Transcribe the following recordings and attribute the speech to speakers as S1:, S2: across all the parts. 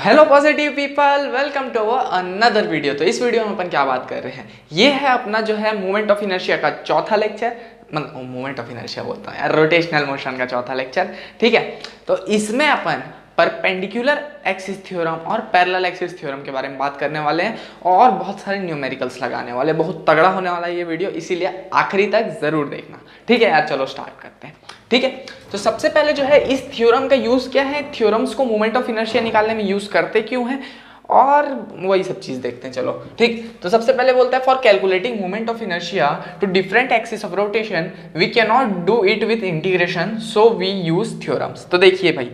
S1: Hello positive people, welcome to another video. तो इस video में अपन क्या बात कर रहे हैं, ये है अपना जो है मोमेंट ऑफ इनर्शिया का चौथा लेक्चर। मतलब मोमेंट ऑफ इनर्शिया बोलता हूँ यार, रोटेशनल मोशन का चौथा लेक्चर। ठीक है, तो इसमें अपन परपेंडिकुलर एक्सिस थ्योरम और पैरेलल एक्सिस थ्योरम के बारे में बात करने वाले हैं और बहुत सारे न्यूमेरिकल्स लगाने वाले। बहुत तगड़ा होने वाला है ये वीडियो, इसीलिए आखिरी तक जरूर देखना। ठीक है यार, चलो स्टार्ट करते हैं। ठीक है, तो सबसे पहले जो है इस थ्योरम का यूज क्या है, थ्योरम्स को मोमेंट ऑफ इनर्शिया निकालने में यूज करते क्यों हैं, और वही सब चीज देखते हैं। चलो ठीक, तो सबसे पहले बोलता है for calculating moment of inertia to different axis of rotation we can not do it with integration, so we use theorems. तो देखिए भाई,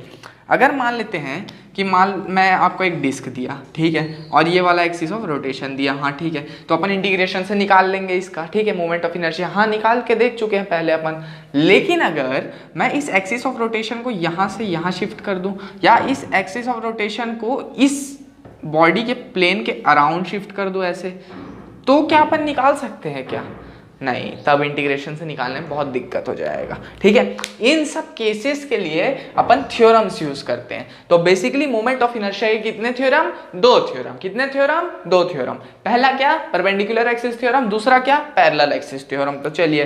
S1: अगर मान लेते हैं कि मैं आपको एक डिस्क दिया, ठीक है, और ये वाला एक्सिस ऑफ रोटेशन दिया, हाँ ठीक है, तो अपन इंटीग्रेशन से निकाल लेंगे इसका। ठीक है, मोमेंट ऑफ इनर्शिया हाँ निकाल के देख चुके हैं पहले अपन। लेकिन अगर मैं इस एक्सिस ऑफ रोटेशन को यहाँ से यहाँ शिफ्ट कर दूं, या इस एक्सिस ऑफ रोटेशन को इस बॉडी के प्लेन के अराउंड शिफ्ट कर दूं ऐसे, तो क्या अपन निकाल सकते हैं क्या? नहीं, तब इंटीग्रेशन से निकालने में बहुत दिक्कत हो जाएगा। ठीक है, इन सब केसेस के लिए अपन थ्योरम्स यूज करते हैं। तो बेसिकली मोमेंट ऑफ इनर्शिया के कितने थ्योरम? दो थ्योरम। कितने थ्योरम? दो थ्योरम। पहला क्या? Perpendicular axis theorem. दूसरा क्या? Parallel axis theorem. तो चलिए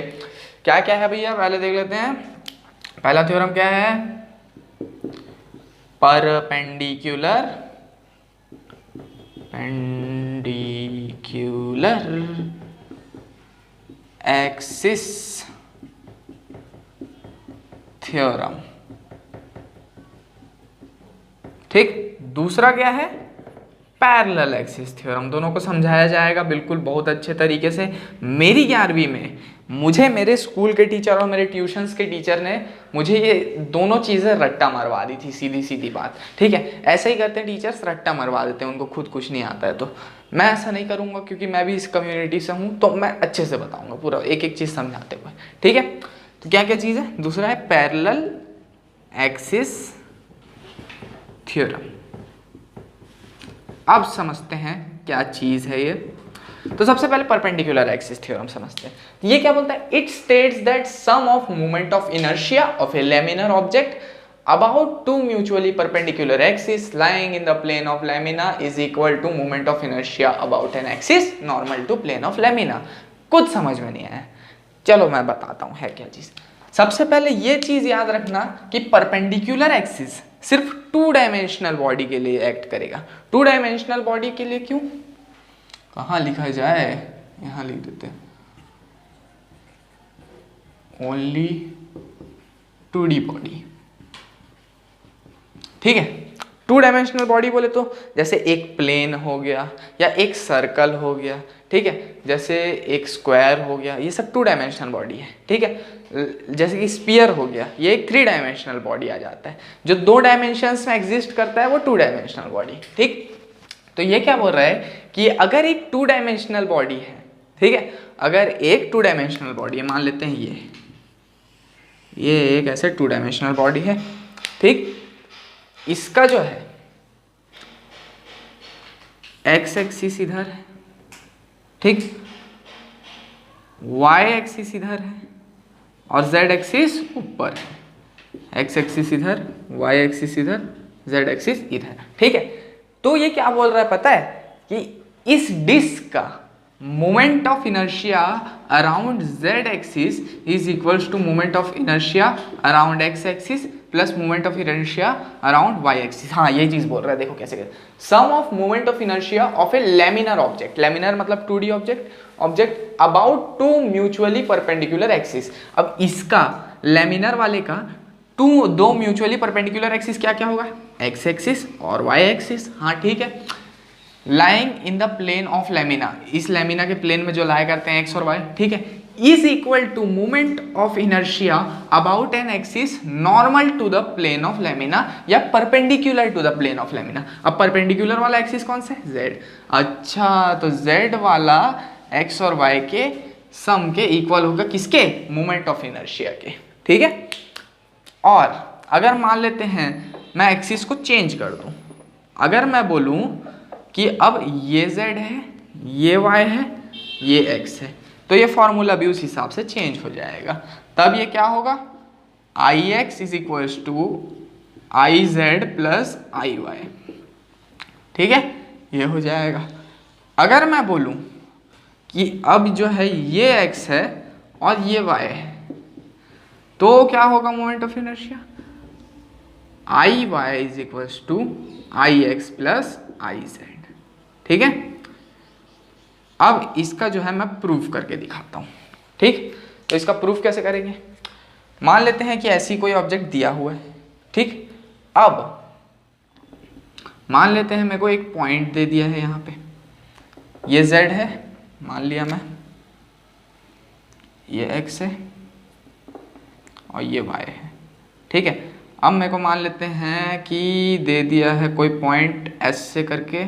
S1: क्या क्या है भैया, पहले देख लेते हैं। पहला थ्योरम क्या है? Perpendicular axis theorem. ठीक, दूसरा क्या है? Parallel axis theorem. दोनों को समझाया जाएगा बिल्कुल बहुत अच्छे तरीके से। मेरी 11वीं में मुझे मेरे स्कूल के टीचर और मेरे ट्यूशन्स के टीचर ने मुझे ये दोनों चीज़ें रट्टा मरवा दी थी, सीधी सीधी बात। ठीक है, ऐसे ही करते हैं टीचर्स, रट्टा मरवा देते हैं, उनको खुद कुछ नहीं आता है। तो मैं ऐसा नहीं करूँगा, क्योंकि मैं भी इस कम्युनिटी से हूँ, तो मैं अच्छे से बताऊँगा पूरा एक एक चीज़ समझाते हुए। ठीक है, तो क्या क्या चीज़ है? दूसरा है पैरेलल एक्सिस थ्योरम। अब समझते हैं क्या चीज़ है ये। तो सबसे पहले परपेंडिकुलर एक्सिस थ्योरम समझते हैं। ये क्या बोलता है? It states that sum of moment of inertia of a laminar object about two mutually perpendicular axes lying in the plane of lamina is equal to moment of inertia about an axis normal to plane of lamina। कुछ समझ में नहीं आया, चलो मैं बताता हूँ है क्या चीज़। सबसे पहले ये चीज़ याद रखना कि परपेंडिकुलर एक्सिस सिर्फ टू डायमेंशनल बॉडी के लिए एक्ट करेगा। टू डायमेंशनल बॉडी के लिए क्यों? कहाँ लिखा जाए, यहाँ लिख देते हैं, ओनली 2D बॉडी। ठीक है, टू डायमेंशनल बॉडी बोले तो जैसे एक प्लेन हो गया, या एक सर्कल हो गया, ठीक है, जैसे एक स्क्वायर हो गया, ये सब टू डायमेंशनल बॉडी है। ठीक है, जैसे कि स्फीयर हो गया, ये एक 3 डायमेंशनल बॉडी आ जाता है। जो 2 डायमेंशंस में एग्जिस्ट करता है वो 2 डायमेंशनल बॉडी। ठीक, तो ये क्या बोल रहा है कि अगर एक 2 डायमेंशनल बॉडी है, ठीक है, अगर एक 2 डायमेंशनल बॉडी है, मान लेते हैं ये एक ऐसे 2 डायमेंशनल बॉडी है। ठीक, इसका जो है एक्स एक्सिस इधर है, ठीक, वाई एक्सिस इधर है, और जेड एक्सिस ऊपर है। एक्स एक्सिस इधर, वाई एक्सिस इधर, जेड एक्सिस इधर। ठीक है, तो ये क्या बोल रहा है पता है? कि इस डिस्क का moment of inertia around Z axis is equals to moment of inertia around X axis plus moment of inertia around Y axis. हाँ, ये चीज बोल रहा है, देखो कैसे कैसे। Sum of moment of inertia of a laminar object, laminar मतलब 2D object about two mutually perpendicular axis. अब इसका लैमिनर वाले का दो म्यूचुअली परपेंडिकुलर एक्सिस क्या क्या होगा? एक्स एक्सिस और वाई एक्सिस। हाँ ठीक है, lying in the plane of lamina, इस लैमिना के प्लेन में जो लाया करते हैं एक्स और वाई, ठीक है, is equal to moment of inertia about an axis normal to the plane of lamina या perpendicular to the plane of lamina. अब परपेंडिकुलर वाला एक्सिस कौन सा है? जेड। अच्छा, तो जेड वाला एक्स और वाई के सम के इक्वल होगा किसके? मोमेंट ऑफ इनर्शिया के। ठीक है, और अगर मान लेते हैं मैं एक्सिस को चेंज कर दूं, अगर मैं बोलूं कि अब ये z है, ये y है, ये x है, तो ये फॉर्मूला भी उस हिसाब से चेंज हो जाएगा। तब ये क्या होगा? I X is equals to I Z plus I Y. ठीक है, ये हो जाएगा। अगर मैं बोलूं कि अब जो है ये x है और ये y है, तो क्या होगा moment of inertia, I Y is equals to I X plus I Z. ठीक है, अब इसका जो है मैं प्रूफ करके दिखाता हूँ। ठीक, तो इसका प्रूफ कैसे करेंगे, मान लेते हैं कि ऐसी कोई ऑब्जेक्ट दिया हुआ है। ठीक, अब मान लेते हैं मेरे को एक पॉइंट दे दिया है यहाँ पे, ये z है मान लिया मैं, ये x है और ये y है। ठीक है, अब मेरे को मान लेते हैं कि दे दिया है कोई पॉइंट s से करके,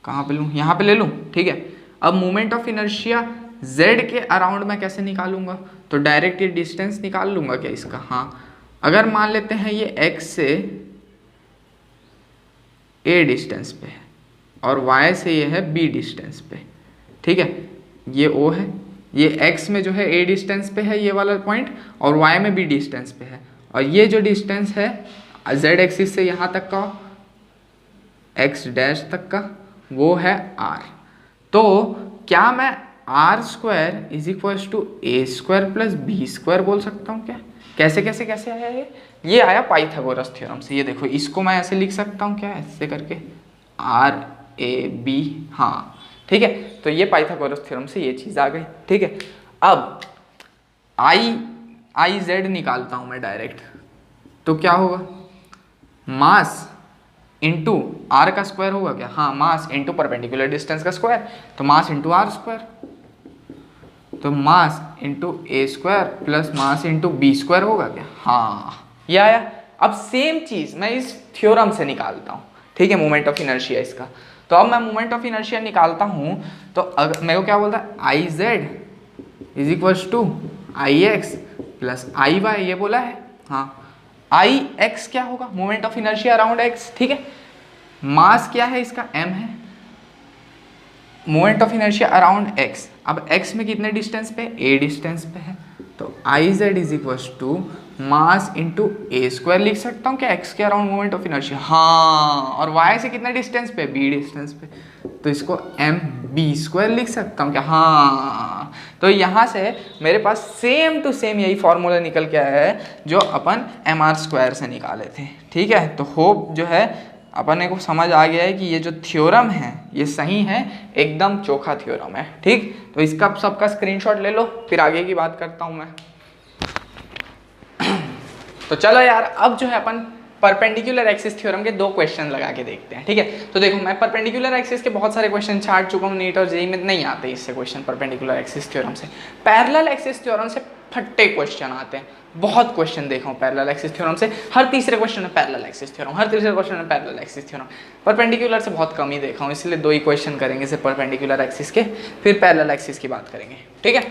S1: कहाँ पे लूँ, यहाँ पे ले लूँ। ठीक है, अब मोमेंट ऑफ इनर्शिया z के अराउंड मैं कैसे निकालूंगा, तो डायरेक्ट ये डिस्टेंस निकाल लूंगा क्या इसका। हाँ, अगर मान लेते हैं ये x से a डिस्टेंस पे है और y से ये है b डिस्टेंस पे। ठीक है, ये O है, ये x में जो है a डिस्टेंस पे है ये वाला पॉइंट, और y में b डिस्टेंस पे है, और ये जो डिस्टेंस है z एक्सिस से यहाँ तक का, x डैश तक का, वो है r। तो क्या मैं R square is equals to A square plus B square बोल सकता हूँ क्या। कैसे कैसे कैसे आया ये आया पाइथागोरस थ्योरम से। ये देखो, इसको मैं ऐसे लिख सकता हूँ क्या, ऐसे करके आर ए बी। हाँ ठीक है, तो ये पाइथागोरस थ्योरम से ये चीज़ आ गई। ठीक है, अब आई जेड निकालता हूँ मैं डायरेक्ट, तो क्या होगा, मास इंटू आर का स्क्वायर होगा क्या। हाँ, मास इंटू परपेंडिकुलर डिस्टेंस का स्क्वायर, तो मास इंटू आर स्क्वायर, तो mass into A square plus mass into B square होगा क्या। हाँ, ये आया। अब सेम चीज़ मैं इस थ्योरम से निकालता हूँ। ठीक है, मोमेंट ऑफ इनर्शिया इसका। तो अब मैं मोमेंट ऑफ इनर्शिया निकालता हूँ, तो अगर मेरे को क्या बोलता है, I Z is equals to I X plus I Y, ये बोला है। हाँ, आई एक्स क्या होगा, moment of inertia around X. ठीक है, मास क्या है इसका, m है, moment of inertia around x। अब x में कितने डिस्टेंस पे, a डिस्टेंस पे है, तो I Z is equals to mass into A square लिख सकता हूँ क्या, x के अराउंड मोमेंट ऑफ इनर्शिया। हाँ, और y से कितने डिस्टेंस पे, b डिस्टेंस पे, तो इसको एम बी स्क्वायर लिख सकता हूँ क्या। हाँ, तो यहाँ से मेरे पास सेम टू सेम यही फॉर्मूला निकल के आया है जो अपन एम आर स्क्वायर से निकाले थे। ठीक है, तो होप जो है अपन को समझ आ गया है कि ये जो थ्योरम है ये सही है, एकदम चोखा थ्योरम है। ठीक, तो इसका सबका स्क्रीनशॉट ले लो, फिर आगे की बात करता हूँ मैं। तो चलो यार, अब जो है अपन परपेंडिकुलर एक्सिस थ्योरम के 2 क्वेश्चन लगा के देखते हैं। ठीक है, तो देखो, मैं परपेंडिकुलर एक्सिस के बहुत सारे क्वेश्चन छाट चुका हूँ, नीट और जेईई में नहीं आते इससे क्वेश्चन परपेंडिकुलर एक्सिस थ्योरम से। पैरेलल एक्सिस थ्योरम से फट्टे क्वेश्चन आते हैं, बहुत क्वेश्चन देखा हूँ पैरेलल एक्सिस थ्योरम से। हर तीसरे क्वेश्चन में पैरेलल एक्सिस थ्योरम, हर तीसरे क्वेश्चन में पैरेलल एक्सिस थ्योरम। परपेंडिकुलर से बहुत कम ही देखा हूँ, इसलिए 2 ही क्वेश्चन करेंगे सिर्फ परपेंडिकुलर एक्सिस के, फिर पैरेलल एक्सिस की बात करेंगे। ठीक है,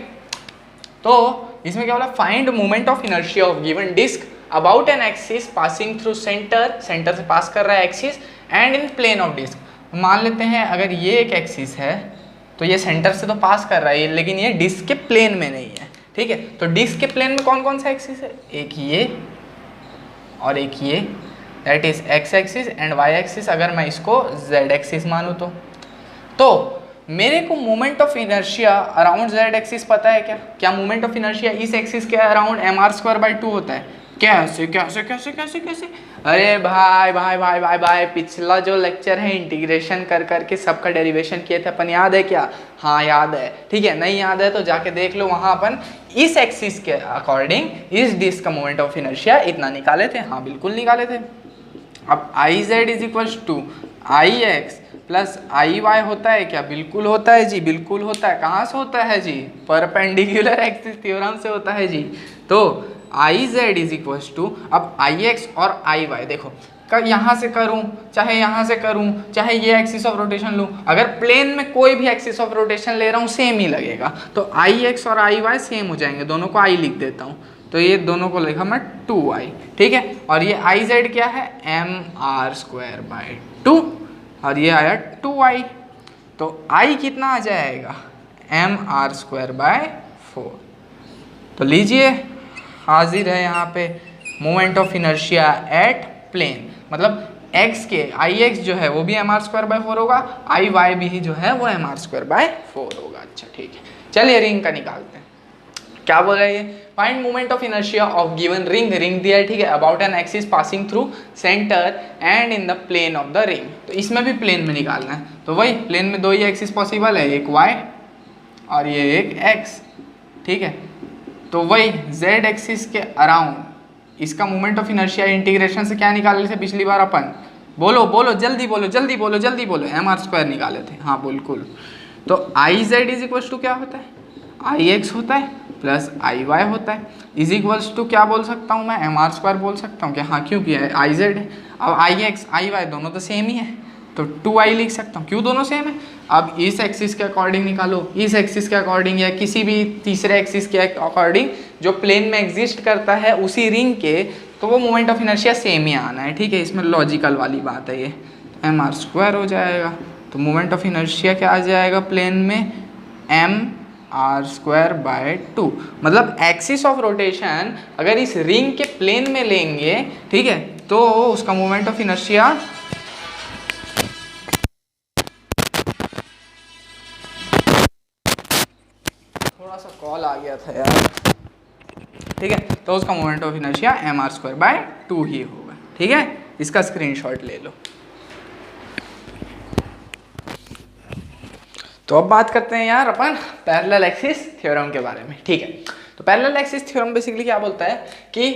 S1: तो इसमें क्या बोला, find moment of inertia of given disc about an axis passing through centre, centre से पास कर रहा है axis, and in plane of disc. मान लेते हैं अगर ये एक एक्सिस है तो ये सेंटर से तो पास कर रहा है, लेकिन ये डिस्क के प्लेन में नहीं है। ठीक है, तो डिस्क के प्लेन में कौन कौन सा एक्सिस है, एक ये और एक ये, that is X axis and Y axis. अगर मैं इसको जेड एक्सिस मानूँ तो मेरे को moment of inertia around Z axis पता है क्या। क्या मोमेंट ऑफ इनर्शिया इस एक्सिस के around M R square by 2 होता है। कैसे कैसे कैसे कैसे कैसे, अरे भाई भाई भाई भाई भाई, पिछला जो लेक्चर है इंटीग्रेशन कर करके सबका डेरिवेशन किए थे अपन, याद है क्या। हाँ याद है, ठीक है, नहीं याद है तो जाके देख लो, वहाँ अपन इस एक्सिस के अकॉर्डिंग इस डिस्क का मोमेंट ऑफ इनर्शिया इतना निकाले थे। हाँ बिल्कुल निकाले थे। अब I Z is equals to I X plus I Y होता है क्या, बिल्कुल होता है जी, बिल्कुल होता है। कहाँ से होता है जी, परपेंडिकुलर एक्सिस थ्योरम से होता है जी। तो I Z is equals to, अब आई एक्स और आई वाई देखो, यहाँ से करूँ चाहे यहाँ से करूँ, चाहे ये एक्सिस ऑफ रोटेशन लूँ, अगर प्लेन में कोई भी एक्सिस ऑफ रोटेशन ले रहा हूँ सेम ही लगेगा। तो आई एक्स और आई वाई सेम हो जाएंगे, दोनों को आई लिख देता हूँ, तो ये दोनों को लिखा मैं 2i। ठीक है, और ये आई जेड क्या है, एम आर स्क्वायर बाई 2, और ये आया 2i, तो i कितना आ जाएगा, एम आर स्क्वायर बाय 4। तो लीजिए, हाजिर है यहाँ पे moment of inertia at plane, मतलब एक्स के आई एक्स जो है वो भी एम आर स्क्वायर बाय 4 होगा, आई वाई भी जो है वो एम आर स्क्वायर बाय 4 होगा। अच्छा ठीक है, चलिए रिंग का निकालते हैं। क्या बोल रहा है ये, find moment of inertia of given ring, ring दिया है ठीक है, about an axis passing through centre and in the plane of the ring. तो इसमें भी प्लेन में निकालना है, तो वही प्लेन में दो ही एक्सिस पॉसिबल है, एक वाई और ये एक एक्स, ठीक है। तो वही जेड एक्सिस के अराउंड इसका मोमेंट ऑफ इनर्शिया इंटीग्रेशन से क्या निकाले थे पिछली बार अपन, बोलो बोलो जल्दी बोलो जल्दी बोलो जल्दी बोलो, एम आर स्क्वायर निकाले थे, हाँ बिल्कुल। तो I Z is equals to क्या होता है, आई एक्स होता है प्लस आई वाई होता है, इज इक्वल्स टू क्या बोल सकता हूँ मैं, एम आर स्क्वायर बोल सकता हूँ कि हाँ, क्योंकि आई जेड है। अब आई एक्स आई वाई दोनों तो सेम ही है, तो 2i लिख सकता हूँ, क्यों दोनों सेम है। अब इस एक्सिस के अकॉर्डिंग निकालो, इस एक्सिस के अकॉर्डिंग या किसी भी तीसरे एक्सिस के अकॉर्डिंग जो प्लेन में एग्जिस्ट करता है उसी रिंग के, तो वो मोमेंट ऑफ इनर्शिया सेम ही आना है, ठीक है। इसमें लॉजिकल वाली बात है ये, एम आर स्क्वायर हो जाएगा, तो मोमेंट ऑफ इनर्शिया क्या आ जाएगा प्लेन में, एम आर स्क्वायर बाय 2। मतलब एक्सिस ऑफ रोटेशन अगर इस रिंग के प्लेन में लेंगे, ठीक है, तो उसका मोमेंट ऑफ इनर्शिया थोड़ा सा कॉल आ गया था यार, ठीक है, तो उसका moment of inertia M R square by 2 ही होगा, ठीक है। इसका स्क्रीनशॉट ले लो। तो अब बात करते हैं यार अपन पैरेलल एक्सिस थ्योरम के बारे में, ठीक है। तो पैरेलल एक्सिस थ्योरम बेसिकली क्या बोलता है कि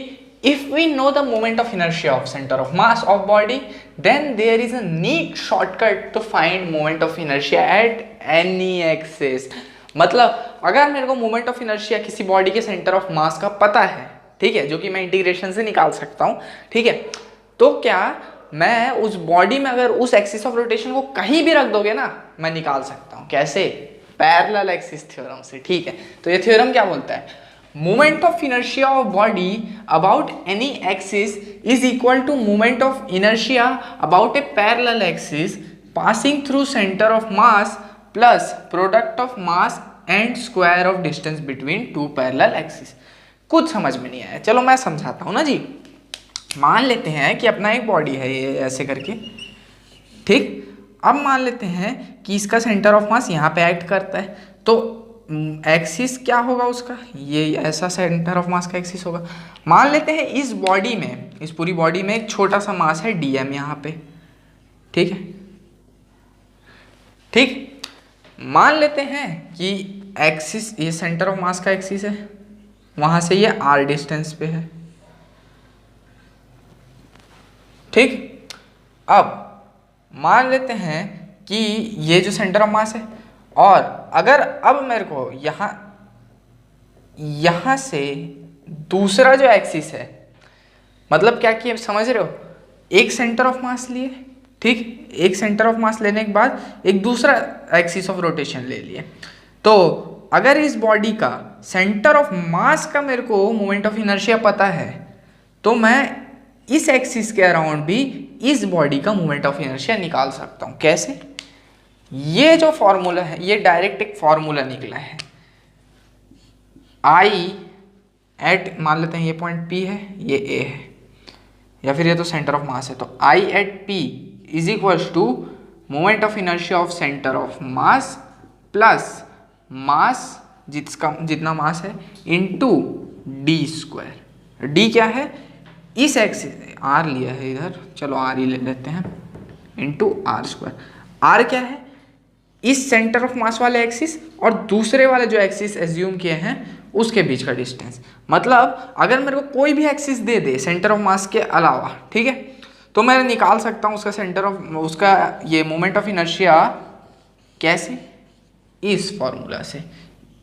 S1: if we know the moment of inertia of centre of mass of body, then there is a neat shortcut to find moment of inertia at any axis. मतलब अगर मेरे को moment of inertia किसी body के centre of mass का पता है, ठीक है, जो कि मैं इंटीग्रेशन से निकाल सकता हूँ, ठीक है, तो क्या मैं उस बॉडी में अगर उस एक्सिस ऑफ रोटेशन को कहीं भी रख दोगे ना, मैं निकाल सकता हूँ। कैसे, पैरेलल एक्सिस थ्योरम से, ठीक है। तो ये थ्योरम क्या बोलता है, moment of inertia of body about any axis is equal to moment of inertia about a parallel axis passing through centre of mass plus product of mass and square of distance between two parallel axis. कुछ समझ में नहीं आया, चलो मैं समझाता हूँ ना जी। मान लेते हैं कि अपना एक बॉडी है ये ऐसे करके, ठीक। अब मान लेते हैं कि इसका सेंटर ऑफ मास यहाँ पे एक्ट करता है, तो एक्सिस क्या होगा उसका, ये ऐसा सेंटर ऑफ मास का एक्सिस होगा। मान लेते हैं इस बॉडी में, इस पूरी बॉडी में एक छोटा सा मास है डीएम यहाँ पे, ठीक है, ठीक। मान लेते हैं कि एक्सिस ये सेंटर ऑफ मास का एक्सिस है, वहां से ये आर डिस्टेंस पे है, ठीक। अब मान लेते हैं कि ये जो सेंटर ऑफ मास है, और अगर अब मेरे को यहां से दूसरा जो एक्सिस है, मतलब क्या कि समझ रहे हो, एक सेंटर ऑफ मास लिए, ठीक, एक सेंटर ऑफ मास लेने के बाद एक दूसरा एक्सिस ऑफ रोटेशन ले लिए, तो अगर इस बॉडी का सेंटर ऑफ मास का मेरे को मोमेंट ऑफ इनर्शिया पता है, तो मैं इस एक्सिस के अराउंड भी इस बॉडी का मोमेंट ऑफ इनर्शिया निकाल सकता हूं। कैसे, ये जो फॉर्मूला है ये डायरेक्ट एक फॉर्मूला निकला है, आई एट, मान लेते हैं ये पॉइंट पी है, ये ए है, या फिर ये तो सेंटर ऑफ मास है, तो I at P is equals to moment of inertia of centre of mass plus mass जितना मास है इनटू डी स्क्वायर। डी क्या है, इस एक्सिस, आर लिया है इधर, चलो आर ही ले लेते हैं, इनटू आर स्क्वायर। आर क्या है, इस सेंटर ऑफ मास वाले एक्सिस और दूसरे वाले जो एक्सिस एज्यूम किए हैं उसके बीच का डिस्टेंस। मतलब अगर मेरे को कोई भी axis they they centre of मास के अलावा, ठीक है, तो मैं निकाल सकता हूँ उसका सेंटर ऑफ, उसका ये मोमेंट ऑफ इनर्शिया कैसे, इस फॉर्मूला से,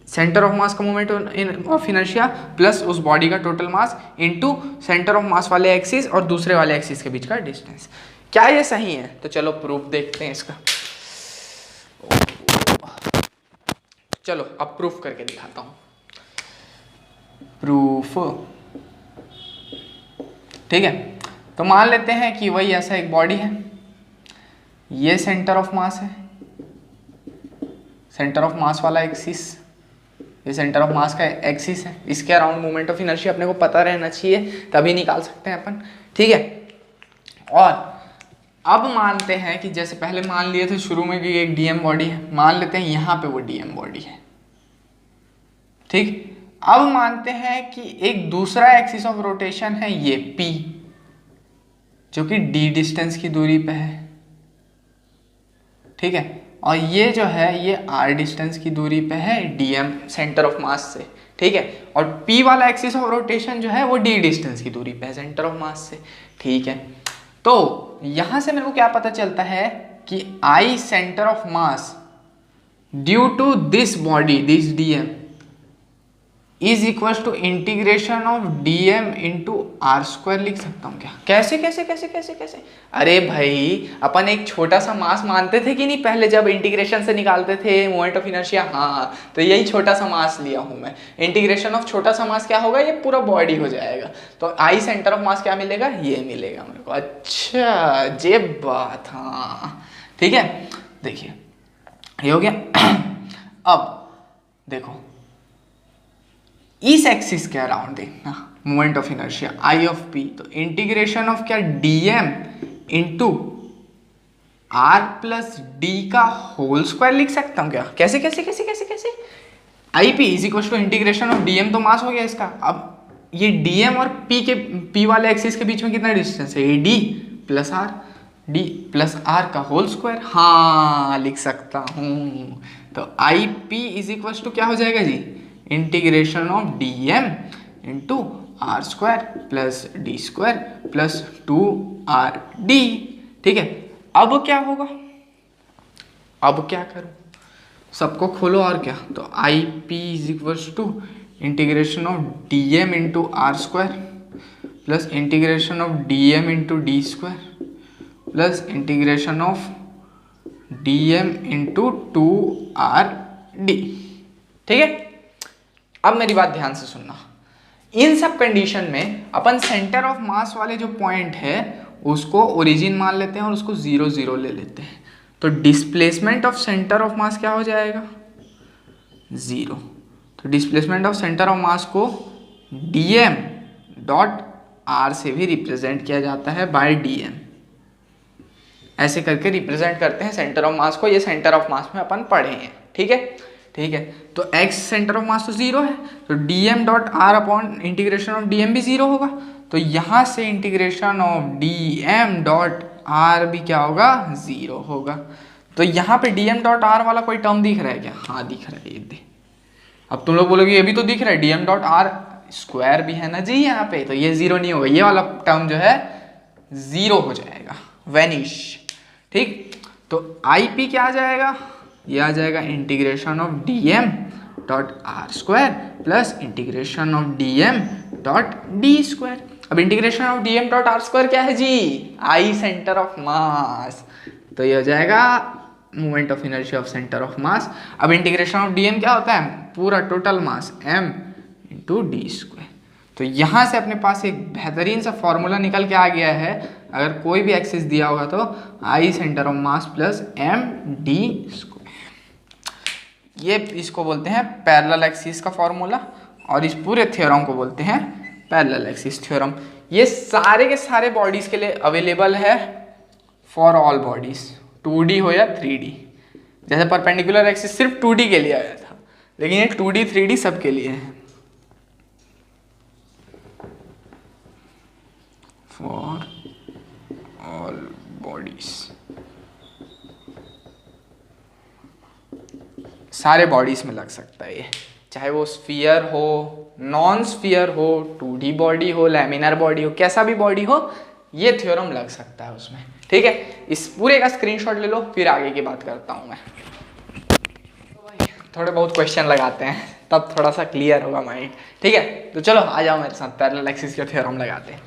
S1: सेंटर ऑफ मास का मोमेंट ऑफ इनर्शिया प्लस उस बॉडी का total mass into centre of मास वाले एक्सिस और दूसरे वाले एक्सिस के बीच का डिस्टेंस। क्या ये सही है, तो चलो प्रूफ देखते हैं इसका। चलो अब प्रूफ करके दिखाता हूं, प्रूफ, ठीक है। तो मान लेते हैं कि वही ऐसा एक बॉडी है, ये सेंटर ऑफ मास है, सेंटर ऑफ मास वाला एक्सिस, ये सेंटर ऑफ मास का एक्सिस है, इसके अराउंड मोमेंट ऑफ इनर्शिया अपने को पता रहना चाहिए, तभी निकाल सकते हैं अपन, ठीक है। और अब मानते हैं कि जैसे पहले मान लिए थे शुरू में कि एक डीएम बॉडी है, मान लेते हैं यहाँ पे वो डीएम बॉडी है, ठीक। अब मानते हैं कि एक दूसरा एक्सिस ऑफ रोटेशन है ये P, जो कि d डिस्टेंस की दूरी पे है, ठीक है, और ये जो है ये r डिस्टेंस की दूरी पे है dm सेंटर ऑफ मास से, ठीक है, और P वाला एक्सिस ऑफ रोटेशन जो है वो d डिस्टेंस की दूरी पे है सेंटर ऑफ मास से, ठीक है। तो यहां से मेरे को क्या पता चलता है कि I centre of mass due to this body, this dm is equal to integration of dm into R square लिख सकता हूँ क्या? कैसे कैसे कैसे कैसे कैसे? अरे भाई अपन एक छोटा सा मास मानते थे कि नहीं पहले जब इंटीग्रेशन से निकालते थे मोमेंट ऑफ इनर्शिया, हाँ, तो यही छोटा सा मास लिया हूँ मैं। इंटीग्रेशन ऑफ छोटा सा मास क्या होगा, ये पूरा बॉडी हो जाएगा, तो आई सेंटर ऑफ मास क्या मिलेगा, ये मिलेगा मेरे को। अच्छा ये बात, हाँ ठीक है, देखिए ये हो गया। अब देखो इस एक्सिस के अराउंड देखना moment of inertia I of P, तो इंटीग्रेशन ऑफ क्या dm into R plus D का होल स्क्वायर लिख सकता हूँ क्या? कैसे कैसे कैसे कैसे कैसे? I P is equal to integration of dm, तो मास हो गया इसका। अब ये dm और p वाले एक्सिस के बीच में कितना डिस्टेंस है, A D plus R, D plus R का होल स्क्वायर, हाँ लिख सकता हूँ। तो I P is equal to क्या हो जाएगा जी, integration of dm into R square plus D square plus 2rd, ठीक है। अब क्या होगा, अब क्या करूं, सबको खोलो और क्या, तो I P is equal to integration of dm into R square plus integration of dm into D square plus integration of dm into 2rd, ठीक है। अब मेरी बात ध्यान से सुनना, इन सब कंडीशन में अपन सेंटर ऑफ मास वाले जो पॉइंट है उसको ओरिजिन मान लेते हैं और उसको 0 0 ले लेते हैं, तो displacement of centre of mass क्या हो जाएगा, 0। तो डिस्प्लेसमेंट ऑफ सेंटर ऑफ मास को dm डॉट r से भी रिप्रेजेंट किया जाता है बाय dm, ऐसे करके रिप्रेजेंट करते हैं सेंटर ऑफ मास को। ये सेंटर ऑफ मास में अपन पढ़े हैं, ठीक है ठीक है। तो x सेंटर ऑफ मास तो 0 है, तो dm dot r upon integration of dm भी 0 होगा, तो यहाँ से integration of dm dot r भी क्या होगा, 0 होगा। तो यहाँ पे dm डॉट r वाला कोई टर्म दिख रहा है क्या, हाँ दिख रहा है, ये दे। अब तुम लोग बोलोगे ये भी तो दिख रहा है, dm डॉट r स्क्वायर भी है ना जी यहाँ पे, तो ये 0 नहीं होगा, ये वाला टर्म जो है 0 हो जाएगा, वैनिश, ठीक। तो आई पी क्या आ जाएगा, ये आ जाएगा integration of dm dot R square plus integration of dm dot D square. अब integration of dm dot R square क्या है जी, आई सेंटर ऑफ मास, तो ये हो जाएगा moment of inertia of centre of मास। अब इंटीग्रेशन ऑफ dm क्या होता है, पूरा total mass m into D square. तो यहाँ से अपने पास एक बेहतरीन सा फॉर्मूला निकल के आ गया है, अगर कोई भी एक्सिस दिया होगा तो I centre of mass plus m D square, ये इसको बोलते हैं पैरेलल एक्सिस का फॉर्मूला, और इस पूरे थ्योरम को बोलते हैं पैरेलल एक्सिस थ्योरम। ये सारे के सारे बॉडीज के लिए अवेलेबल है फॉर ऑल बॉडीज, 2D हो या 3D। जैसे परपेंडिकुलर एक्सिस सिर्फ 2D के लिए आया था, लेकिन ये 2D 3D सब के लिए है, फॉर ऑल बॉडीज, सारे बॉडीज में लग सकता है ये, चाहे वो स्फीयर हो, नॉन स्फीयर हो, 2D बॉडी हो, लैमिनर बॉडी हो, कैसा भी बॉडी हो, ये थ्योरम लग सकता है उसमें, ठीक है। इस पूरे का स्क्रीनशॉट ले लो, फिर आगे की बात करता हूँ मैं। थोड़े बहुत क्वेश्चन लगाते हैं तब थोड़ा सा क्लियर होगा माइंड, ठीक है। तो चलो आ जाओ मेरे साथ, पैरेलल एक्सिस के थ्योरम लगाते हैं।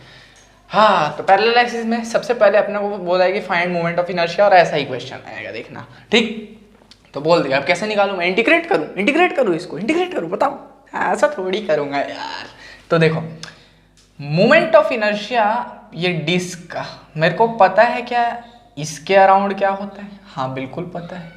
S1: हाँ, तो पैरेलल एक्सिस में सबसे पहले अपने को बोला है कि फाइंड मोमेंट ऑफ इनर्शिया, और ऐसा ही क्वेश्चन आएगा, देखना, ठीक। तो बोल दिया, अब कैसे निकालूं मैं, इंटीग्रेट करूं इसको, इंटीग्रेट करूं, बताओ, ऐसा थोड़ी करूंगा यार। तो देखो मोमेंट ऑफ इनर्शिया, ये डिस्क का मेरे को पता है क्या, इसके अराउंड क्या होता है, हाँ बिल्कुल पता है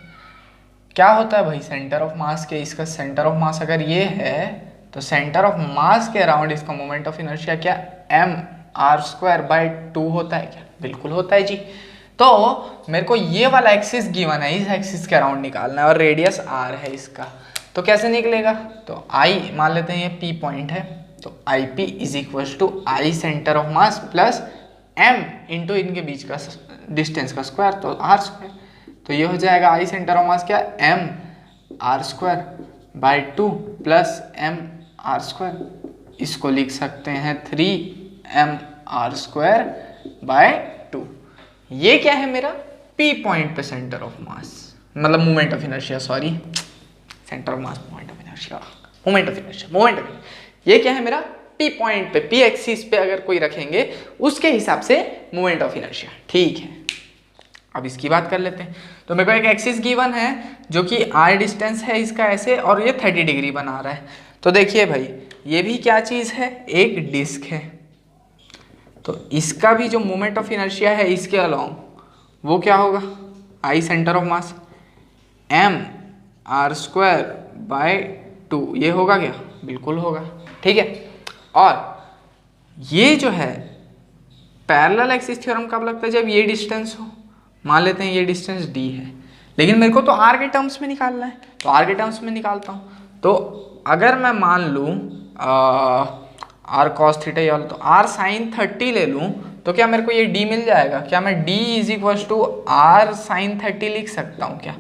S1: क्या होता है भाई, सेंटर ऑफ मास के, इसका सेंटर ऑफ मास अगर ये है तो सेंटर ऑफ मास के अराउंड इसका मोमेंट ऑफ इनर्शिया क्या, m r² बाय 2 होता है क्या, बिल्कुल होता है जी। तो मेरे को ये वाला एक्सिस गिवन है, इस एक्सिस के अराउंड निकालना है और रेडियस आर है इसका। तो कैसे निकलेगा, तो आई मान लेते हैं ये पी पॉइंट है, तो I P is equal to I centre of mass plus M into इनके बीच का डिस्टेंस का स्क्वायर, तो आर स्क्वायर। तो ये हो जाएगा आई सेंटर ऑफ मास क्या, M R square by 2 plus M R square. इसको लिख सकते हैं 3m आर स्क्वायर बाय 2। ये क्या है मेरा, P पॉइंट पे सेंटर ऑफ मास, मतलब moment of inertia, sorry centre of mass moment of inertia, moment of inertia. ये क्या है मेरा, P पॉइंट पे, P एक्सिस पे अगर कोई रखेंगे उसके हिसाब से मोमेंट ऑफ इनर्शिया। ठीक है, अब इसकी बात कर लेते हैं। तो मेरे को एक एक्सिस गिवन है जो कि r डिस्टेंस है इसका ऐसे, और ये 30 डिग्री बना रहा है। तो देखिए भाई, ये भी क्या चीज़ है, एक डिस्क है। तो इसका भी जो मोमेंट ऑफ इनर्शिया है इसके अलोंग वो क्या होगा, I centre of mass m R square by 2। ये होगा क्या, बिल्कुल होगा। ठीक है, और ये जो है पैरेलल एक्सिस थ्योरम कब लगता है, जब ये डिस्टेंस हो। मान लेते हैं ये डिस्टेंस d है, लेकिन मेरे को तो r के टर्म्स में निकालना है, तो r के टर्म्स में निकालता हूँ। तो अगर मैं मान लूँ r cos थीटा या तो r sin 30 ले लूँ, तो क्या मेरे को ये d मिल जाएगा। क्या मैं d is equal to r sin 30 लिख सकता हूँ क्या,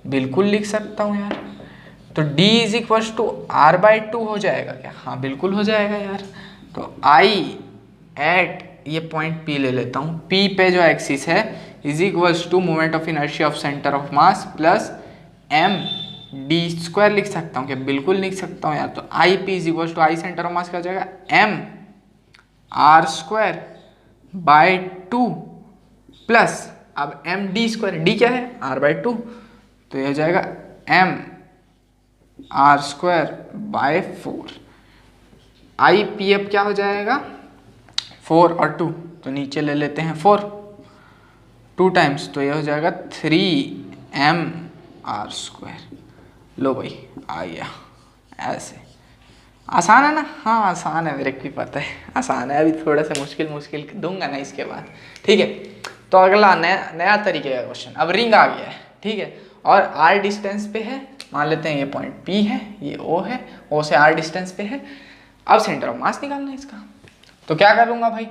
S1: बिल्कुल लिख सकता हूँ यार। तो d is equal to r by 2 हो जाएगा क्या, हाँ बिल्कुल हो जाएगा यार। तो I एट ये पॉइंट P ले लेता हूँ, P पे जो एक्सिस है is equals to moment of inertia of centre of mass plus m d square लिख सकता हूँ क्या, बिल्कुल लिख सकता हूँ यार। तो I P is equals to I centre of mass क्या हो जाएगा, m R square by 2 plus अब m d स्क्वायर, d क्या है, r बाय 2, तो ये हो जाएगा m R square by 4। I P अब क्या हो जाएगा, 4 और 2, तो नीचे ले लेते हैं 4 2 टाइम्स, तो ये हो जाएगा 3m आर स्क्वायर। लो भाई आ गया, ऐसे आसान है ना, हाँ आसान है, मेरे को भी पता है आसान है। अभी थोड़ा सा मुश्किल दूंगा ना इसके बाद। ठीक है, तो अगला नया तरीके का क्वेश्चन। अब रिंग आ गया है, ठीक है, और r डिस्टेंस पे है, मान लेते हैं ये पॉइंट P है, ये O है, O से r डिस्टेंस पे है। अब सेंटर ऑफ मास निकालना है इसका, तो क्या करूँगा भाई,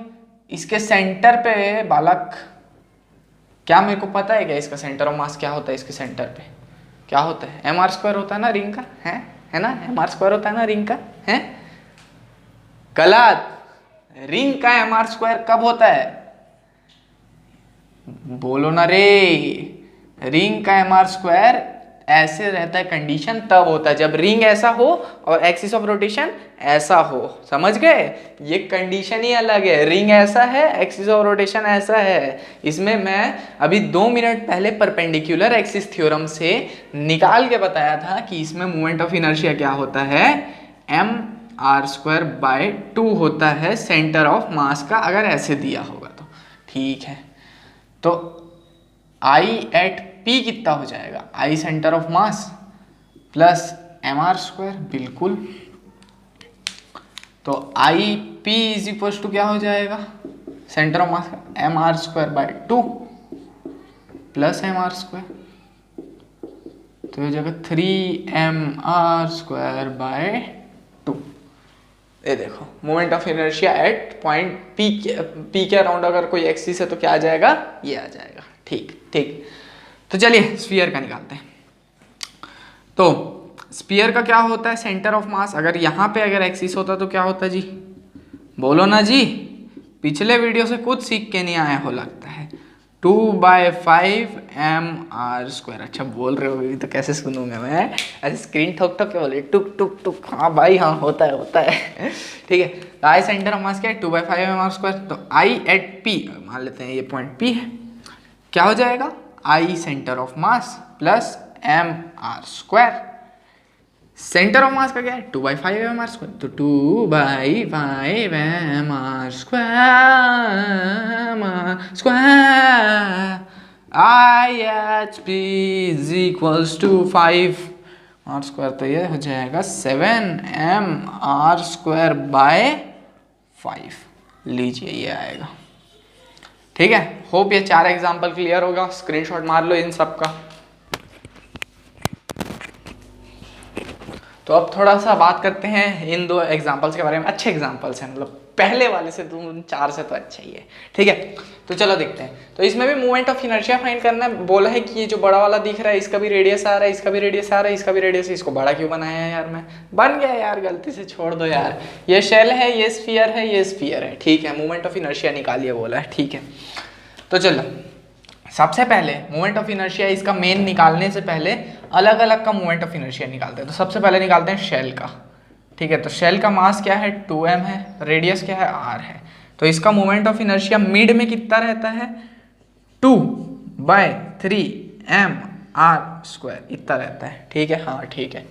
S1: इसके सेंटर पे बालक, क्या मेरे को पता है क्या इसका सेंटर ऑफ मास क्या होता है, इसके सेंटर पे क्या होता है, एम आर स्क्वायर होता है ना रिंग का, है ना, एम आर स्क्वायर होता है ना रिंग का, है गलत। रिंग का एम आर स्क्वायर कब होता है, बोलो ना रे, रिंग का एम आर स्क्वायर ऐसे रहता है, कंडीशन तब होता है जब रिंग ऐसा हो और एक्सिस ऑफ रोटेशन ऐसा हो, समझ गए। ये कंडीशन ही अलग है, रिंग ऐसा है, एक्सिस ऑफ रोटेशन ऐसा है। इसमें मैं अभी 2 मिनट पहले परपेंडिकुलर एक्सिस थ्योरम से निकाल के बताया था कि इसमें मोमेंट ऑफ इनर्शिया क्या होता है, m आर स्क्वायर बाय 2 होता है सेंटर ऑफ मास का, अगर ऐसे दिया होगा तो। ठीक है, तो I एट P कितना हो जाएगा, I centre of mass plus M R square, बिल्कुल। तो I P is equal to क्या हो जाएगा, सेंटर ऑफ मास का M R square by 2 plus M R square, तो हो जाएगा 3m आर स्क्वायर बाय 2। ये देखो moment of inertia at point P के अराउंड अगर कोई एक्सिस है तो क्या आ जाएगा, ये आ जाएगा। ठीक ठीक, तो चलिए स्फीयर का निकालते हैं। तो स्फीयर का क्या होता है, सेंटर ऑफ मास अगर यहाँ पे अगर एक्सिस होता तो क्या होता जी, बोलो ना जी, पिछले वीडियो से कुछ सीख के नहीं आए हो लगता है। 2/5m आर स्क्वायर, अच्छा बोल रहे हो अभी तो कैसे सुनूंगा मैं, ऐसे स्क्रीन ठोक ठोक के बोले टुक टुक टुक, हाँ भाई हाँ होता है ठीक है। तो आई सेंटर ऑफ मास क्या है, 2/5m आर स्क्वायर। तो आई एट P मान लेते हैं ये पॉइंट P है, क्या हो जाएगा, I centre of mass plus m R square. Centre of mass का क्या है, 2/5m आर स्क्वायर, तो 2/5m R square I H P is equals to 5 R square, तो ये हो जाएगा 7m आर स्क्वायर बाय 5। लीजिए ये आएगा, ठीक है, होप ये 4 एग्जाम्पल क्लियर होगा, स्क्रीनशॉट मार लो इन सब का। तो अब थोड़ा सा बात करते हैं इन 2 एग्जाम्पल्स के बारे में। अच्छे एग्जाम्पल्स हैं, मतलब पहले वाले से तो 4 से तो अच्छा ही है। ठीक है, तो चलो देखते हैं। तो इसमें भी मोमेंट ऑफ इनर्शिया फाइंड करना है। बोला है कि ये जो बड़ा वाला दिख रहा है इसका भी रेडियस आ रहा है, इसका भी रेडियस आ रहा है, इसका भी रेडियस। इसको बड़ा क्यों बनाया है यार, मैं बन गया यार, गलती से छोड़ दो यार। ये शेल है, ये स्फीयर है, ये स्फीयर है। ठीक है, मोमेंट ऑफ इनर्शिया निकालिए बोला है। ठीक है, तो चलो सबसे पहले मोमेंट ऑफ इनर्शिया, इसका मेन निकालने से पहले अलग अलग का मोमेंट ऑफ इनर्शिया निकालते हैं। तो सबसे पहले निकालते हैं शेल का। ठीक है, तो शेल का मास क्या है 2m है, रेडियस क्या है r है। तो इसका मोमेंट ऑफ इनर्शिया मिड में कितना रहता है 2/3mr² इतना रहता है। ठीक है, हाँ ठीक है।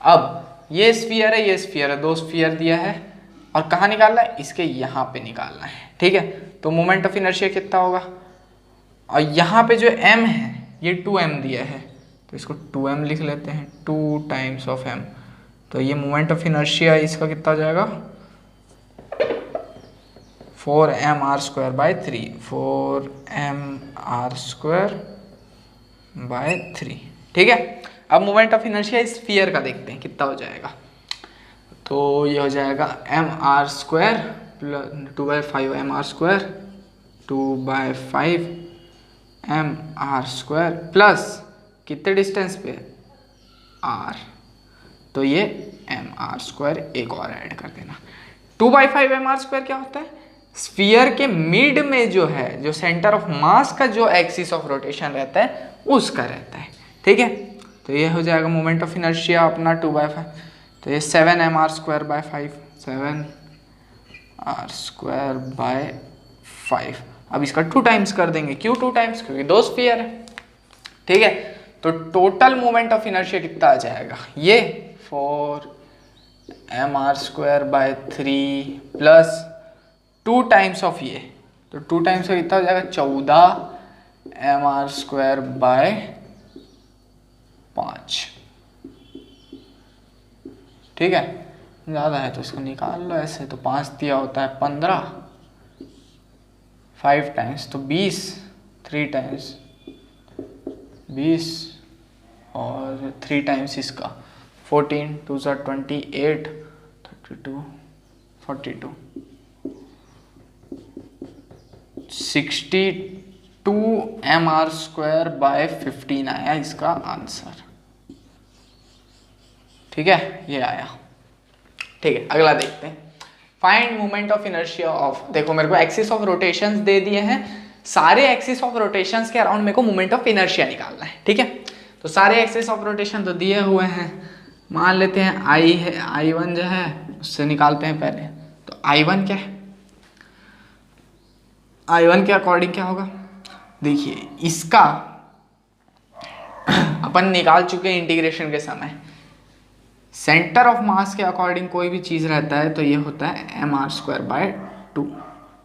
S1: अब ये स्फीयर है, ये स्फीयर है, 2 स्फीयर दिया है और कहाँ निकालना है, इसके यहाँ पे निकालना है। ठीक है, तो मोमेंट ऑफ इनर्शिया कितना होगा, और यहाँ पे जो m है ये 2m दिया है, तो इसको 2m लिख लेते हैं, 2 टाइम्स ऑफ m। तो ये मोमेंट ऑफ इनर्शिया इसका कितना हो जाएगा 4mr²/3, 4mr²/3। ठीक है, अब मोमेंट ऑफ इनर्शिया स्फीयर का देखते हैं कितना हो जाएगा। तो ये हो जाएगा mr² + 2/5 mr², 2/5 mr² प्लस कितने डिस्टेंस पे r, तो ये mr² एक और ऐड कर देना। 2/5 mr² क्या होता है, स्फीयर के मिड में जो है, जो सेंटर ऑफ मास का जो एक्सिस ऑफ रोटेशन रहता है उसका रहता है। ठीक है, तो ये हो जाएगा मोमेंट ऑफ इनर्शिया अपना 2/5, तो ये 7mr²/5, 7r²/5। अब इसका 2 टाइम्स कर देंगे, क्यों 2 टाइम्स, क्योंकि 2 स्फीयर है। ठीक है, तो टोटल मोमेंट ऑफ इनर्शिया कितना आ जाएगा, ये 4mr²/3 प्लस 2 टाइम्स ऑफ ये, तो 2 टाइम्स का कितना हो जाएगा 14mr²/5। ठीक है, ज़्यादा है तो इसको निकाल लो ऐसे, तो 5 दिया होता है 15, 5 टाइम्स तो 20, 3 टाइम्स 20 और 3 टाइम्स इसका 14, 2 सा 28, 32, 42, 62mr²/15 आया इसका आंसर। ठीक है, ये आया। ठीक है, अगला देखते हैं। Find moment of inertia of, देखो मेरे को एक्सिस ऑफ रोटेशंस दे दिए हैं, सारे एक्सिस ऑफ रोटेशंस के अराउंड मेरे को मोमेंट ऑफ इनर्शिया निकालना है। ठीक है, तो सारे एक्सिस ऑफ रोटेशन तो दिए हुए हैं, मान लेते हैं आई है, I1 जो है उससे निकालते हैं पहले। तो I1 क्या है, I1 के अकॉर्डिंग क्या होगा, देखिए इसका अपन निकाल चुके हैं इंटीग्रेशन के समय। सेंटर ऑफ मास के अकॉर्डिंग कोई भी चीज़ रहता है तो ये होता है mr²/2।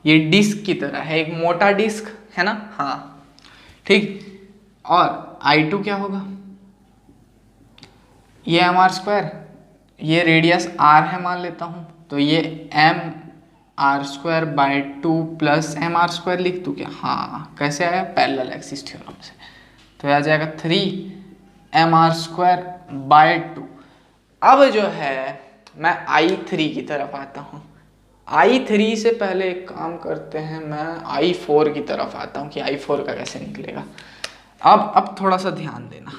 S1: ये डिस्क की तरह है, एक मोटा डिस्क है ना, हाँ ठीक। और I2 क्या होगा, ये mr², ये रेडियस r है मान लेता हूँ, तो ये mr²/2 प्लस mr² लिख दूँ क्या, हाँ कैसे आया, पैरेलल एक्सिस थ्योरम से। तो आ जाएगा 3mr²/2। अब जो है मैं I3 की तरफ आता हूँ। I3 से पहले एक काम करते हैं, मैं I4 की तरफ आता हूँ कि I4 का कैसे निकलेगा। अब थोड़ा सा ध्यान देना,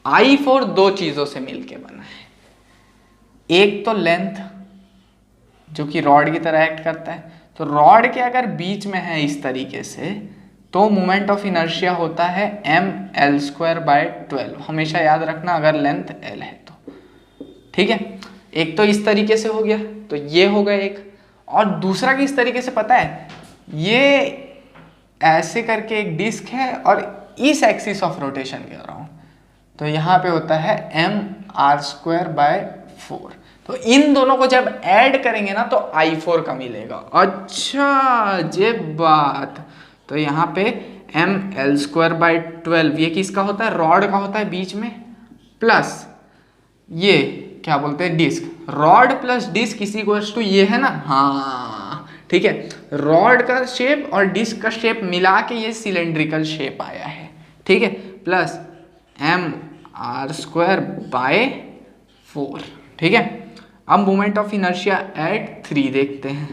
S1: I4 2 चीज़ों से मिलके बना है। एक तो लेंथ जो कि रॉड की तरह एक्ट करता है, तो रॉड के अगर बीच में है इस तरीके से तो मोमेंट ऑफ इनर्शिया होता है ml²/12। हमेशा याद रखना अगर लेंथ l है तो। ठीक है, एक तो इस तरीके से हो गया, तो ये हो गया एक, और दूसरा किस तरीके से पता है, ये ऐसे करके एक डिस्क है और इस एक्सिस ऑफ रोटेशन के अराउंड, तो यहाँ पे होता है mr²/4। तो इन दोनों को जब ऐड करेंगे ना तो I4 का मिलेगा। अच्छा ये बात, तो यहाँ पे ml²/12 ये किसका होता है, रॉड का होता है बीच में, प्लस ये क्या बोलते हैं disc, rod plus disc is equals to ये है ना, हाँ ठीक है, रॉड का शेप और डिस्क का शेप मिला के ये सिलेंड्रिकल शेप आया है, ठीक है, प्लस mr²/4, ठीक है। अब मोमेंट ऑफ इनर्शिया एट 3 देखते हैं,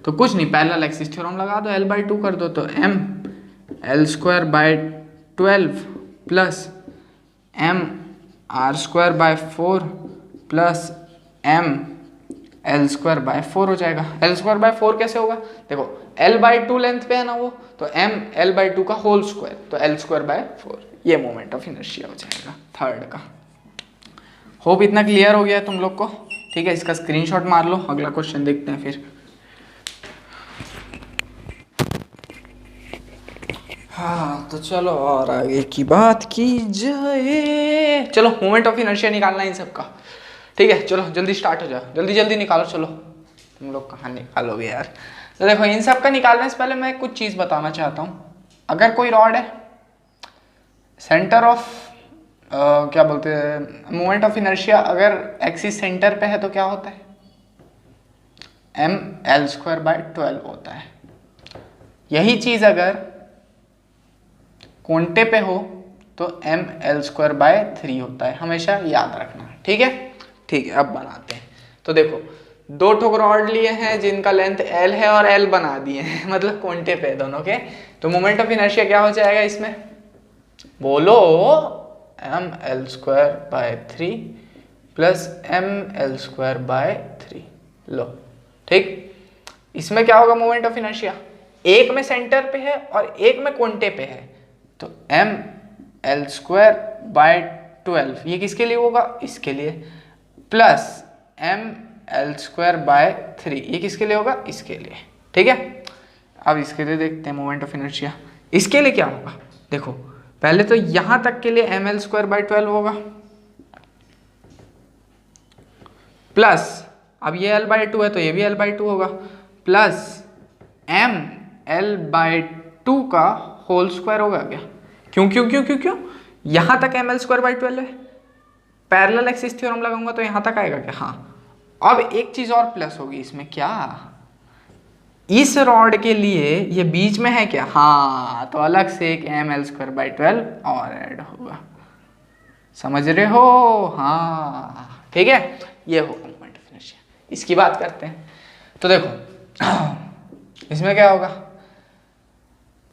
S1: तो कुछ नहीं, पैरेलल एक्सिस थ्योरम लगा दो, L/2 कर दो, तो mL²/12 plus mr²/4 plus mL²/4 हो जाएगा। L²/4 कैसे होगा, देखो L/2 लेंथ पे है ना वो, तो mL/2 का होल स्क्वायर, तो L²/4, ये मोमेंट ऑफ इनर्शिया हो जाएगा थर्ड का। होप इतना क्लियर हो गया है तुम लोग को, ठीक है। इसका स्क्रीनशॉट मार लो, अगला क्वेश्चन देखते हैं फिर। हाँ तो चलो और आगे की बात की जाए। चलो मोमेंट ऑफ इनर्शिया निकालना है इन सबका, ठीक है। चलो जल्दी स्टार्ट हो जाओ, जल्दी जल्दी निकालो, चलो तुम लोग कहाँ निकालोगे यार। तो देखो इन सब का निकालने से पहले मैं कुछ चीज़ बताना चाहता हूँ। अगर कोई रॉड है, सेंटर ऑफ क्या बोलते हैं, मोमेंट ऑफ इनर्शिया अगर एक्सिस सेंटर पे है तो क्या होता है, mL²/12 होता है। यही चीज़ अगर कोंटे पे हो तो mL²/3 होता है, हमेशा याद रखना, ठीक है। ठीक है, अब बनाते हैं। तो देखो दो ठोक रॉड लिए हैं जिनका लेंथ L है और L बना दिए हैं, मतलब कोंटे पे दोनों के, तो मोमेंट ऑफ इनर्शिया क्या हो जाएगा इसमें, बोलो, mL²/3 प्लस mL²/3 लो, ठीक। इसमें क्या होगा मोमेंट ऑफ इनर्शिया, एक में सेंटर पे है और एक में कोंटे पे है, तो mL²/12 ये किसके लिए होगा, इसके लिए, प्लस mL²/3 ये किसके लिए होगा, इसके लिए, ठीक है। अब इसके लिए देखते हैं मोमेंट ऑफ इनर्शिया, इसके लिए क्या होगा, देखो पहले तो यहां तक के लिए mL²/12 होगा, प्लस अब ये L/2 है तो ये भी L/2 होगा, प्लस mL/2 का होल स्क्वायर होगा क्या, क्यों क्यों क्यों क्यों क्यों, यहां तक mL²/12 है, पैरेलल एक्सिस थ्योरम लगाऊंगा तो यहां तक आएगा क्या, हाँ। अब एक चीज और प्लस होगी इसमें, क्या, इस रॉड के लिए ये बीच में है क्या, हाँ, तो अलग से एक mL²/12 और ऐड होगा, समझ रहे हो, हाँ, ठीक है। ये होगा मोमेंट ऑफ इनर्शिया। इसकी बात करते हैं, तो देखो इसमें क्या होगा,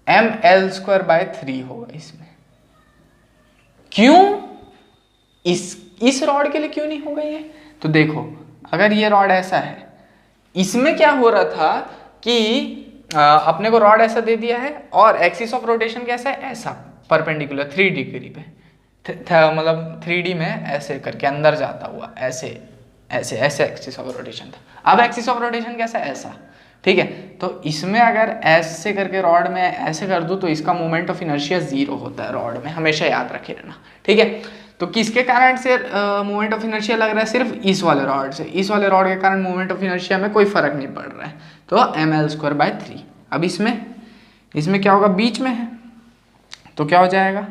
S1: mL²/3 होगा इसमें, क्यों, इस रॉड के लिए क्यों नहीं होगा ये, तो देखो अगर ये रॉड ऐसा है, इसमें क्या हो रहा था कि अपने को रॉड ऐसा दे दिया है और एक्सिस ऑफ रोटेशन कैसा है, ऐसा परपेंडिकुलर 3 डिग्री पे, मतलब 3D में ऐसे करके अंदर जाता हुआ, ऐसे ऐसे ऐसे एक्सिस ऑफ रोटेशन था। अब एक्सिस ऑफ रोटेशन कैसा है, ऐसा, ठीक है। तो इसमें अगर ऐसे करके रॉड में ऐसे कर दूं तो इसका मोमेंट ऑफ इनर्शिया 0 होता है रॉड में, हमेशा याद रखे रहना, ठीक है। तो किसके कारण से मोमेंट ऑफ इनर्शिया लग रहा है, सिर्फ इस वाले रॉड से, इस वाले रॉड के कारण मोमेंट ऑफ इनर्शिया में कोई फर्क नहीं पड़ रहा है, तो mL²/3। अब इसमें क्या होगा, बीच में है, तो क्या हो जाएगा,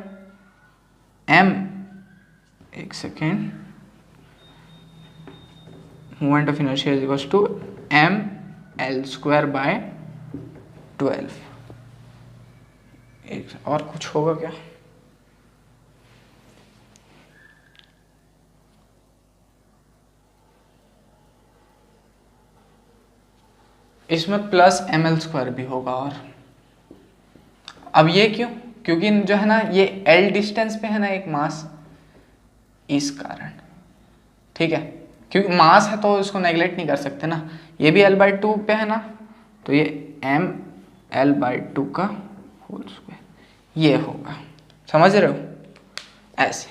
S1: एक second, moment of inertia is equals to mL²/12। एक और कुछ होगा क्या, इसमें प्लस mL² भी होगा, और अब ये क्यों, क्योंकि जो है ना ये L डिस्टेंस पे है ना एक मास, इस कारण, ठीक है, क्योंकि मास है तो इसको नेगलेक्ट नहीं कर सकते ना, ये भी L/2 पे है ना, तो ये mL/2 का होल स्क्वायर ये होगा, समझ रहे हो, ऐसे।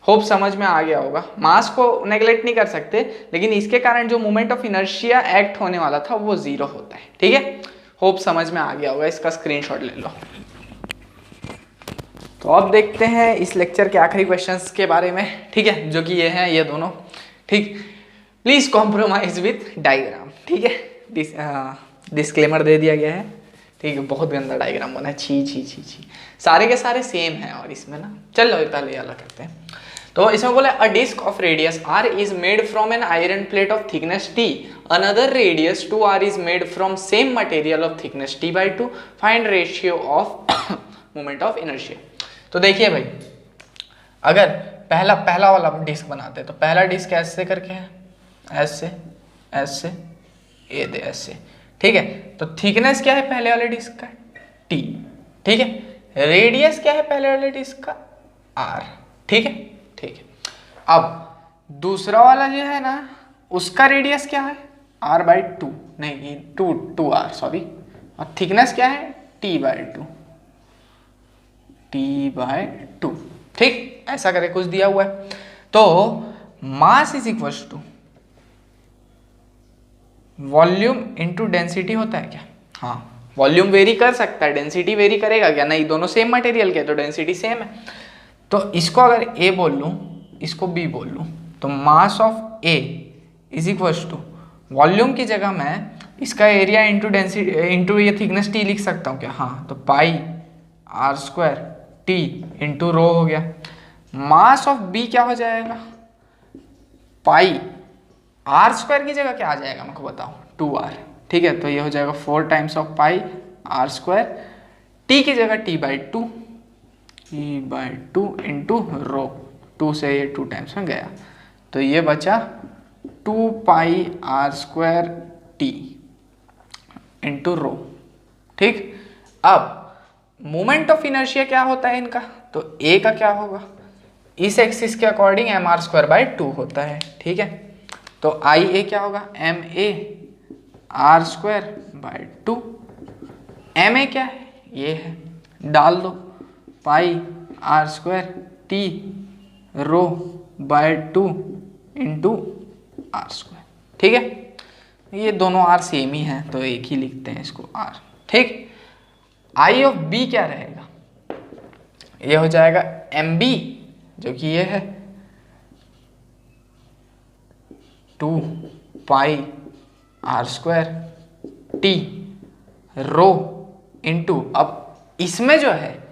S1: होप समझ में आ गया होगा, मास को नेगलेक्ट नहीं कर सकते, लेकिन इसके कारण जो मोमेंट ऑफ इनर्शिया एक्ट होने वाला था वो 0 होता है, ठीक है। होप समझ में आ गया होगा, इसका स्क्रीनशॉट ले लो। तो अब देखते हैं इस लेक्चर के आखिरी क्वेश्चंस के बारे में, ठीक है, जो कि ये हैं, ये दोनों, ठीक। प्लीज कॉम्प्रोमाइज विथ डायग्राम, ठीक है, डिस्क्लेमर दे दिया गया है, ठीक है, बहुत गंदा डायग्राम बना है, छी छी छी छी, सारे के सारे सेम हैं और इसमें ना, चलो पहले ये अलग करते हैं। तो इसमें बोला a disc of radius r is made from an iron plate of thickness t, another radius 2r is made from same material of thickness t by 2, find ratio of moment of inertia. तो देखिए भाई, अगर पहला वाला disc बनाते हैं तो पहला डिस्क ऐसे करके है, ऐसे ऐसे ये दे ऐसे, ठीक है। तो थिकनेस क्या है पहले वाले डिस्क का, t, ठीक है। रेडियस क्या है पहले वाले डिस्क का, r, ठीक है, ठीक है। अब दूसरा वाला जो है ना उसका रेडियस क्या है, r/2, नहीं 2r सॉरी, और थिकनेस क्या है t/2, ठीक, ऐसा करके कुछ दिया हुआ है। तो mass is equal to volume into density होता है क्या, हाँ वॉल्यूम वेरी कर सकता है, डेंसिटी वेरी करेगा क्या, नहीं दोनों सेम मटेरियल के तो डेंसिटी सेम है। तो इसको अगर A बोल लूँ, इसको B बोल लूँ, तो mass of A is equal to volume की जगह मैं इसका एरिया इंटू डेंसिटी इंटू ये थिकनेस T लिख सकता हूँ क्या, हाँ तो पाई r² T इंटू रो हो गया। मास ऑफ B क्या हो जाएगा, पाई r² की जगह क्या आ जाएगा मेरे को बताओ, 2r, ठीक है। तो ये हो जाएगा 4 times of pi r², T की जगह t/2 इंटू रो, 2 से ये 2 टाइम्स में गया, तो ये बचा 2 पाई r² T इंटू रो, ठीक। अब मोमेंट ऑफ इनर्शिया क्या होता है इनका, तो A का क्या होगा, इस एक्सिस के अकॉर्डिंग mr²/2 होता है, ठीक है। तो IA क्या होगा, ma r²/2, ma क्या है, ये है, डाल दो पाई r² T रो/2 इंटू r², ठीक है। ये दोनों r सेम ही हैं तो एक ही लिखते हैं इसको r, ठीक। I ऑफ B क्या रहेगा, ये हो जाएगा mb, जो कि ये है 2 पाई r² T रो इंटू, अब इसमें जो है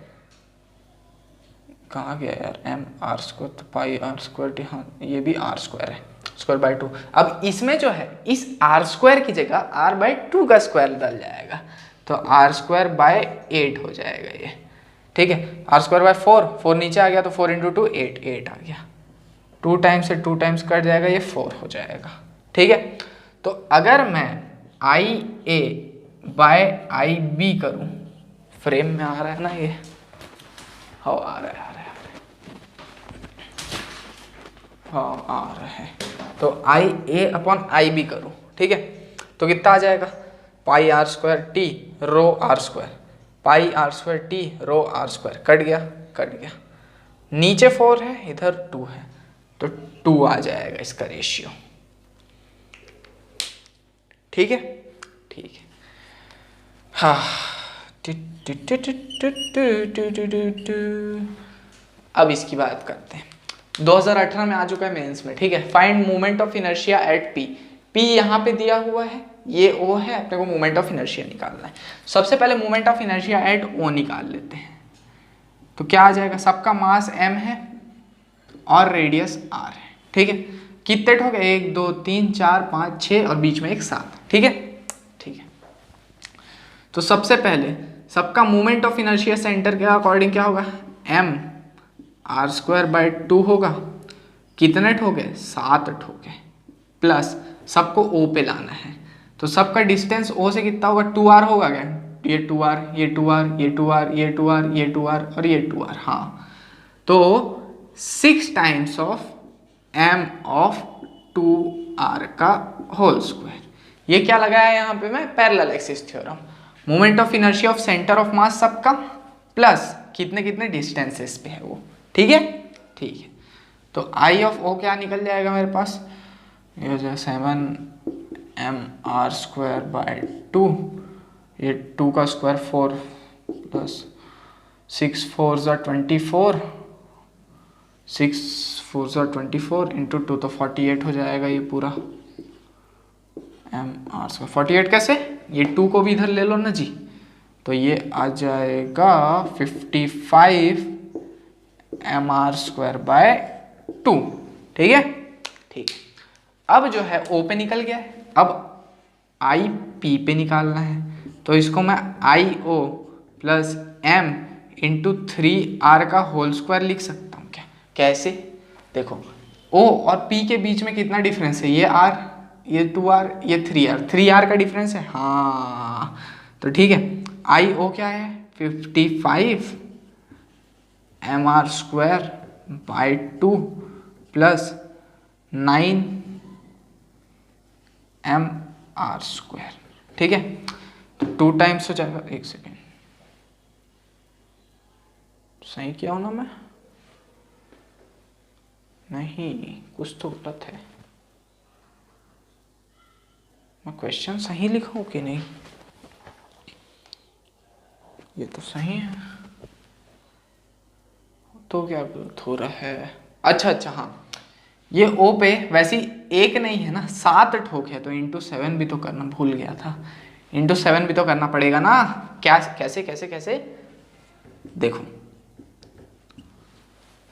S1: कहाँ गया यार, m r² तो पाई r² T, हाँ ये भी r² है, r²/2। अब इसमें जो है इस r² की जगह r/2 का स्क्वायर डल जाएगा, तो r²/8 हो जाएगा ये, ठीक है। r²/4, 4 नीचे आ गया तो 4 इंटू 2 8 आ गया, 2 टाइम्स से 2 टाइम्स कट जाएगा, ये 4 हो जाएगा, ठीक है। तो अगर मैं IA/IB करूं, फ्रेम में आ रहा है ना ये, हाँ आ रहा है, हाँ आ रहा है, तो IA/IB करूं, ठीक है, तो कितना आ जाएगा, पाई r² T रो r², पाई r² T रो r², कट गया, नीचे 4 है इधर 2 है, तो 2 आ जाएगा इसका रेशियो, ठीक है, ठीक है। हाँ अब इसकी बात करते हैं, 2018 में आ चुका है मेंस में, ठीक है। Find moment of inertia at P यहाँ पे दिया हुआ है, ये O है, अपने को मोमेंट ऑफ इनर्शिया निकालना है। सबसे पहले moment of inertia at O निकाल लेते हैं, तो क्या आ जाएगा, सबका मास m है और रेडियस r है, ठीक है। कितने हो गए, 1 2 3 4 5 6 और बीच में एक 7, ठीक है, ठीक है। तो सबसे पहले सबका मोमेंट ऑफ इनर्शिया सेंटर के अकॉर्डिंग क्या होगा, m r²/2 होगा, कितने हो गए 7 हो गए, प्लस सबको O पे लाना है, तो सबका डिस्टेंस O से कितना होगा, 2r होगा क्या, ये 2r ये 2r ये 2r ये 2r ये 2r और ये 2r, हाँ तो 6 times of m of 2r का होल स्क्वायर। ये क्या लगाया है यहाँ पे मैं, parallel axis theorem, moment of inertia of centre of मास सबका प्लस कितने कितने डिस्टेंसेस पे है वो, ठीक है, ठीक है। तो I ऑफ O क्या निकल जाएगा मेरे पास, ये हो जाएगा 7mr²/2, ये 2 का स्क्वायर 4 प्लस 6 4 24, 6 4 24 इंटू 2 तो 48 हो जाएगा ये पूरा, mr², 48 कैसे, ये 2 को भी इधर ले लो ना जी, तो ये आ जाएगा 55 mr²/2, 2। ठीक है, ठीक है। अब जो है O पे निकल गया है, अब आई पी पे निकालना है, तो इसको मैं I O plus M into 3r का होल स्क्वायर लिख सकता हूँ क्या? कैसे? देखो O और P के बीच में कितना डिफरेंस है, ये r, ये 2r, ये 3r का डिफरेंस है। हाँ तो ठीक है, आई ओ क्या है 55 mr square by 2 plus 9 mr square. ठीक है, तो 2 टाइम्स हो जाएगा, एक सेकेंड सही किया हूं ना मैं? नहीं, कुछ तो गलत है। मैं क्वेश्चन सही लिखा हूं कि नहीं? ये तो सही है, तो क्या गलत हो रहा है? अच्छा हाँ, ये O पे वैसे एक नहीं है ना, 7 ठोक है, तो इंटू 7 भी तो करना भूल गया था, इंटू 7 भी तो करना पड़ेगा ना। क्या कैसे कैसे कैसे? देखो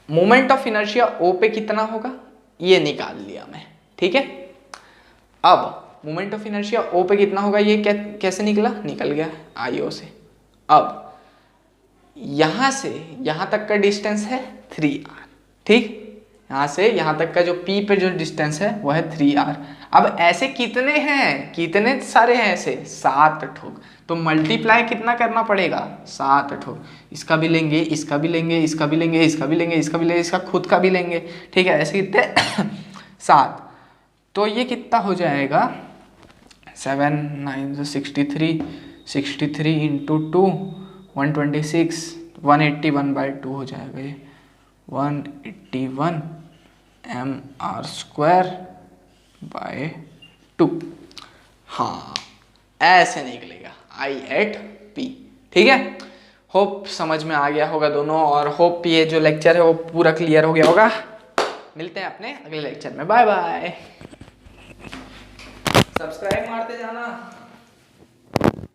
S1: मोमेंट ऑफ इनर्शिया O पे कितना होगा ये निकाल लिया मैं। ठीक है, अब मोमेंट ऑफ इनर्शिया O पे कितना होगा ये कैसे निकला, निकल गया IO से। अब यहां से यहां तक का डिस्टेंस है 3r। ठीक, यहां से यहां तक का जो P पे जो डिस्टेंस है वो है 3r। अब ऐसे कितने हैं, कितने सारे हैं ऐसे, 7 ठोक, तो मल्टीप्लाई कितना करना पड़ेगा, 7 ठोक। इसका भी लेंगे, इसका भी लेंगे, इसका भी लेंगे, इसका भी लेंगे, इसका भी लेंगे, इसका खुद का भी लेंगे। ठीक है, ऐसे कितने 7, तो ये कितना हो जाएगा 7 9 63, 63 इंटू 2 126, 181/2 हो जाएगा ये 181 mr स्क्वायर बाय 2। हाँ ऐसे निकलेगा I at P। ठीक है, होप समझ में आ गया होगा दोनों, और होप ये जो लेक्चर है वो पूरा क्लियर हो गया होगा। मिलते हैं अपने अगले लेक्चर में, बाय बाय। सब्सक्राइब मारते जाना।